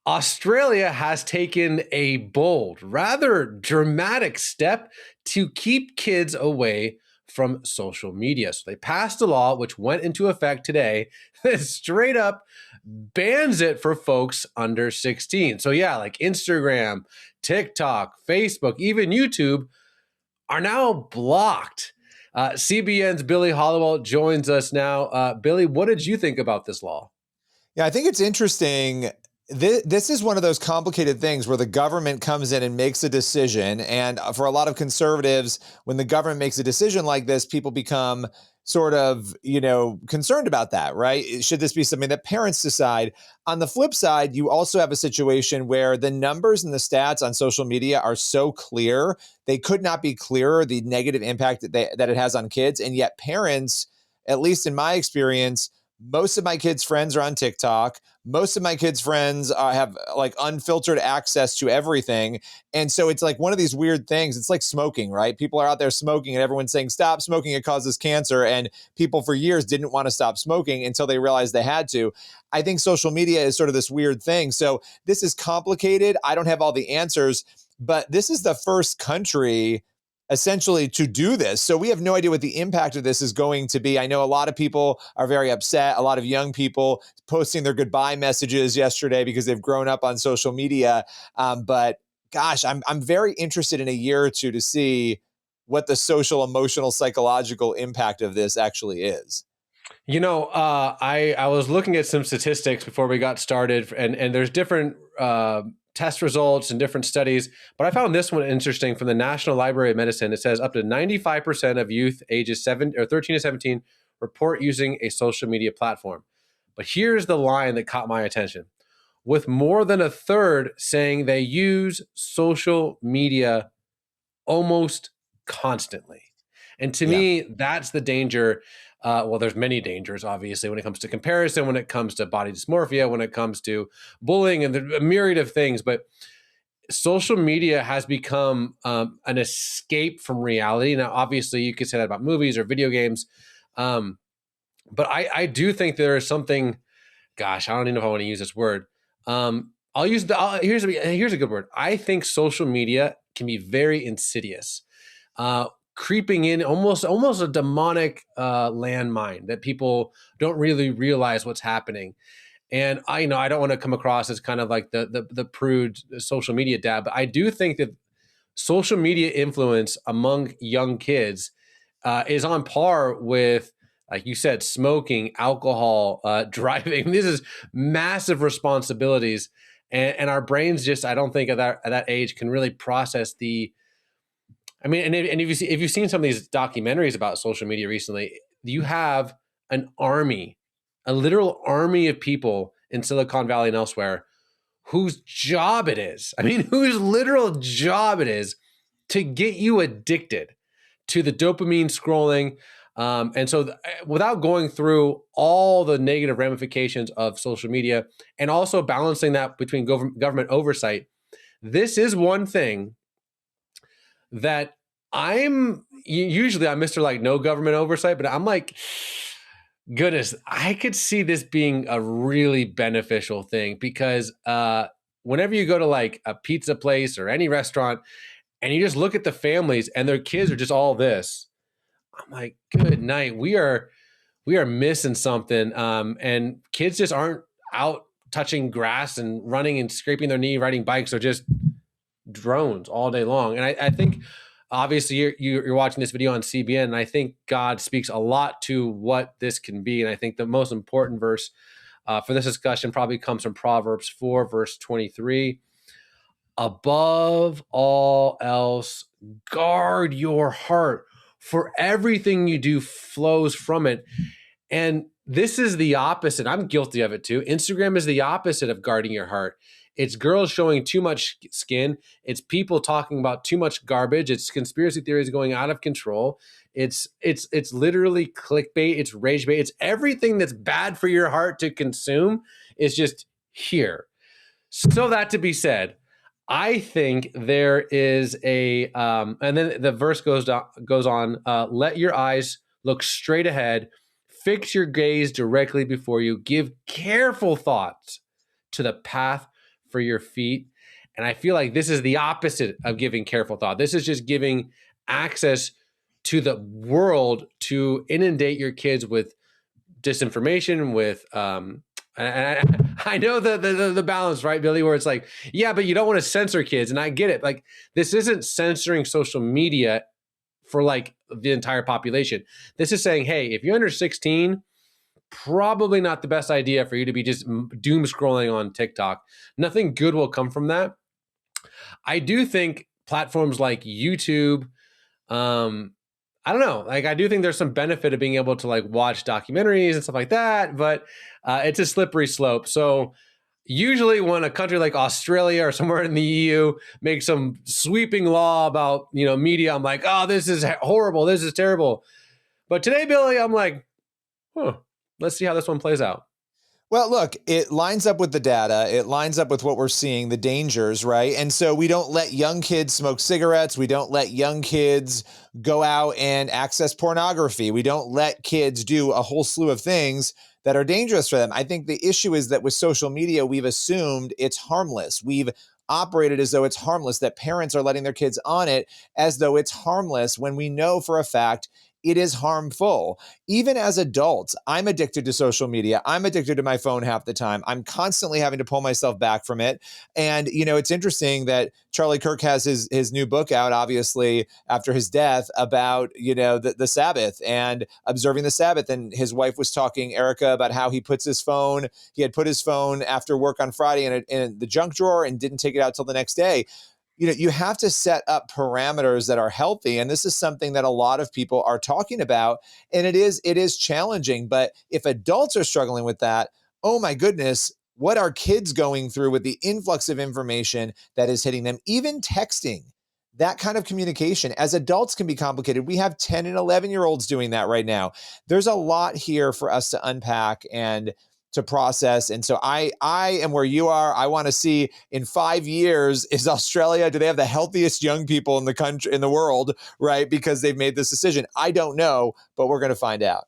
Australia has taken a bold, rather dramatic step to keep kids away from social media. So they passed a law which went into effect today that straight up bans it for folks under 16. So yeah, like Instagram, TikTok, Facebook, even YouTube are now blocked. CBN's Billy Hollowell joins us now. Billy, what did you think about this law? Yeah, I think it's interesting. This is one of those complicated things where the government comes in and makes a decision. And for a lot of conservatives, when the government makes a decision like this, people become sort of, concerned about that, right? Should this be something that parents decide? On the flip side, you also have a situation where the numbers and the stats on social media are so clear. They could not be clearer, the negative impact that it has on kids. And yet parents, at least in my experience, most of my kids' friends are on TikTok. Most of my kids' friends have like unfiltered access to everything. And so it's like one of these weird things. It's like smoking, right? People are out there smoking and everyone's saying, stop smoking, it causes cancer. And people for years didn't want to stop smoking until they realized they had to. I think social media is sort of this weird thing. So this is complicated. I don't have all the answers, but this is the first country essentially to do this. So we have no idea what the impact of this is going to be. I know a lot of people are very upset, a lot of young people posting their goodbye messages yesterday because they've grown up on social media. But gosh, I'm very interested in a year or two to see what the social, emotional, psychological impact of this actually is. I was looking at some statistics before we got started, and there's different test results and different studies, but I found this one interesting from the National Library of Medicine. It says up to 95% of youth ages 13 to 17 report using a social media platform. But here's the line that caught my attention. With more than a third saying they use social media almost constantly. And to me, that's the danger. Well, there's many dangers, obviously, when it comes to comparison, when it comes to body dysmorphia, when it comes to bullying and a myriad of things. But social media has become an escape from reality. Now, obviously, you could say that about movies or video games. But I do think there is something, gosh, I don't even know if I want to use this word. Here's a good word. I think social media can be very insidious. Creeping in almost a demonic landmine that people don't really realize what's happening. And I don't want to come across as kind of like the prude social media dad, but I do think that social media influence among young kids is on par with, like you said, smoking, alcohol, driving. This is massive responsibilities, and our brains just, I don't think at that age can really process the. I mean, and if you've seen some of these documentaries about social media recently, you have an army, a literal army of people in Silicon Valley and elsewhere whose job it is. I mean, whose literal job it is to get you addicted to the dopamine scrolling. And so without going through all the negative ramifications of social media and also balancing that between government oversight, this is one thing that I'm Mr. like no government oversight, but I'm like, goodness, I could see this being a really beneficial thing because whenever you go to like a pizza place or any restaurant and you just look at the families and their kids are just all this, I'm like, good night. We are missing something. And kids just aren't out touching grass and running and scraping their knee, riding bikes. They're just drones all day long. And I think obviously you're watching this video on CBN, and I think God speaks a lot to what this can be. And I think the most important verse for this discussion probably comes from Proverbs 4, verse 23. Above all else, guard your heart, for everything you do flows from it. And this is the opposite. I'm guilty of it too. Instagram is the opposite of guarding your heart. It's girls showing too much skin. It's people talking about too much garbage. It's conspiracy theories going out of control. It's literally clickbait. It's rage bait. It's everything that's bad for your heart to consume is just here. So that to be said, I think there is and then the verse goes on, let your eyes look straight ahead, fix your gaze directly before you, give careful thoughts to the path for your feet. And I feel like this is the opposite of giving careful thought. This is just giving access to the world to inundate your kids with disinformation, with I know the balance, right, Billy, where it's like, yeah, but you don't want to censor kids, and I get it. Like, this isn't censoring social media for like the entire population. This is saying, hey, if you're under 16, probably not the best idea for you to be just doom scrolling on TikTok. Nothing good will come from that. I do think platforms like YouTube, I don't know. Like, I do think there's some benefit of being able to like watch documentaries and stuff like that, but it's a slippery slope. So usually when a country like Australia or somewhere in the EU makes some sweeping law about, media, I'm like, oh, this is horrible. This is terrible. But today, Billy, I'm like, let's see how this one plays out. Well, look, it lines up with the data. It lines up with what we're seeing, the dangers, right? And so we don't let young kids smoke cigarettes. We don't let young kids go out and access pornography. We don't let kids do a whole slew of things that are dangerous for them. I think the issue is that with social media, we've assumed it's harmless. We've operated as though it's harmless, that parents are letting their kids on it as though it's harmless, when we know for a fact it is harmful. Even as adults, I'm addicted to social media. I'm addicted to my phone half the time. I'm constantly having to pull myself back from it. And, it's interesting that Charlie Kirk has his new book out, obviously, after his death, about, the Sabbath and observing the Sabbath. And his wife was talking, Erica, about how he had put his phone after work on Friday in the junk drawer and didn't take it out till the next day. You have to set up parameters that are healthy. And this is something that a lot of people are talking about. And it is challenging. But if adults are struggling with that, oh my goodness, what are kids going through with the influx of information that is hitting them? Even texting, that kind of communication as adults can be complicated. We have 10 and 11-year-olds doing that right now. There's a lot here for us to unpack and to process. And so I am where you are. I want to see in 5 years, do they have the healthiest young people in the country, in the world, right? Because they've made this decision. I don't know, but we're going to find out.